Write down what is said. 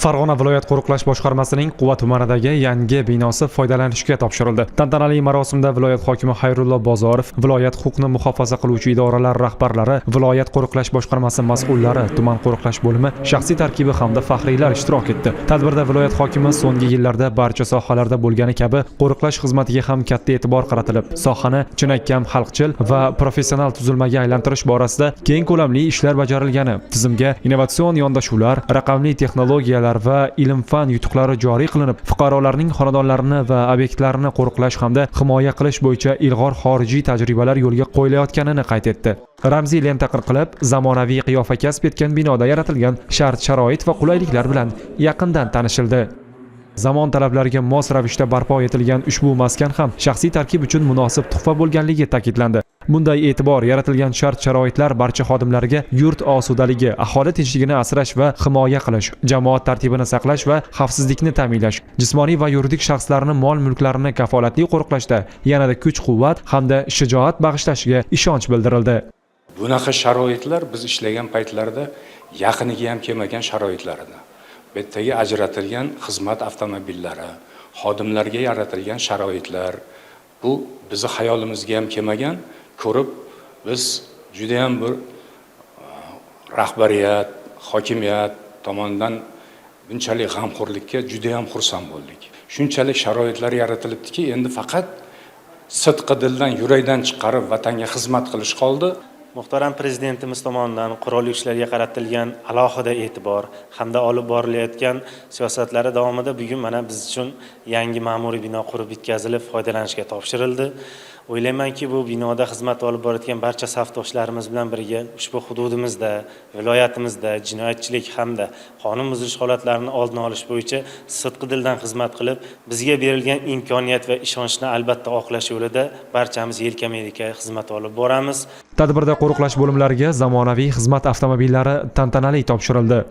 Farg'ona viloyat qo'riqlash boshqarmasining Quva tumanidagi yangi binosi foydalanishga topshirildi. Tantanali marosimda viloyat hokimi Xayrullo Bozorov, viloyat huquqni muhofaza qiluvchi idoralar rahbarlari, viloyat qo'riqlash boshqarmasi mas'ullari, tuman qo'riqlash bo'limi shaxsiy tarkibi hamda faxriylar ishtirok etdi. Tadbirda viloyat hokimi so'nggi yillarda barcha sohalarda bo'lgani kabi qo'riqlash xizmatiga ham katta e'tibor qaratilib, sohani chinakam xalqchil va professional tuzilmaga aylantirish borasida keng ko'lamli ishlar bajarilgani, tizimga innovatsion yondashuvlar, raqamli texnologiyalar va ilm-fan yutuqlari joriy qilinib, fuqarolarning xonadonlarini va obyektlarini qo'riqlash hamda himoya qilish bo'yicha ilg'or xorijiy tajribalar yo'lga qo'yilayotganini qayd etdi. Ramziy lenta qilib, zamonaviy qiyofa kasb etgan binoda yaratilgan shart-sharoit va qulayliklar bilan yaqindan tanishildi. Zamon talablariga mos ravishda barpo etilgan ushbu maskan ham shaxsiy tarkib uchun munosib tuhfa bo'lganligi ta'kidlandi. Bunday e'tibor yaratilgan shart-sharoitlar barcha xodimlarga yurt osudaligi, aholi tinchligini asrash va himoya qilish, jamoat tartibini saqlash va xavfsizlikni ta'minlash, jismoniy va yuridik shaxslarning mol-mulklarini kafolatli qo'riqlashda yanada kuch-quvvat hamda shijoat bag'ishlashiga ishonch bildirildi. Bunaqa sharoitlar biz ishlagan paytlarda yaqiniga ham kelmagan sharoitlar edi. Bu yerdagi ajratilgan xizmat avtomobillari, xodimlarga yaratilgan sharoitlar, bu bizni hayolimizga ham kelmagan. Ko'rib, biz juda ham bir rahbariyat, hokimiyat tomonidan bunchalik g'amxo'rlikka juda ham xursand bo'ldik. Shunchalik sharoitlar yaratilibdiki, endi faqat sidqi dildan, yurakdan chiqarib vatanga xizmat qilish qoldi. Muhtaram Prezidentimiz tomonidan qurolli kuchlarga qaratilgan alohida e'tibor hamda olib borilayotgan siyosatlari davomida bugun mana biz uchun yangi ma'muriy bino qurib bitkazilib foydalanishga topshirildi. O'ylaymanki, bu binoda xizmat olib borayotgan barcha safdoshlarimiz bilan birga ushbu hududimizda, viloyatimizda jinoyatchilik hamda qonun buzilish holatlarini oldini olish bo'yicha sidqi dildan xizmat qilib, bizga berilgan imkoniyat va ishonchni albatta oqlash yo'lida barchamiz yelkama-yelka xizmat olib boramiz. Tadbirda qo'riqlash bo'limlariga zamonaviy xizmat avtomobillari tantanali topshirildi.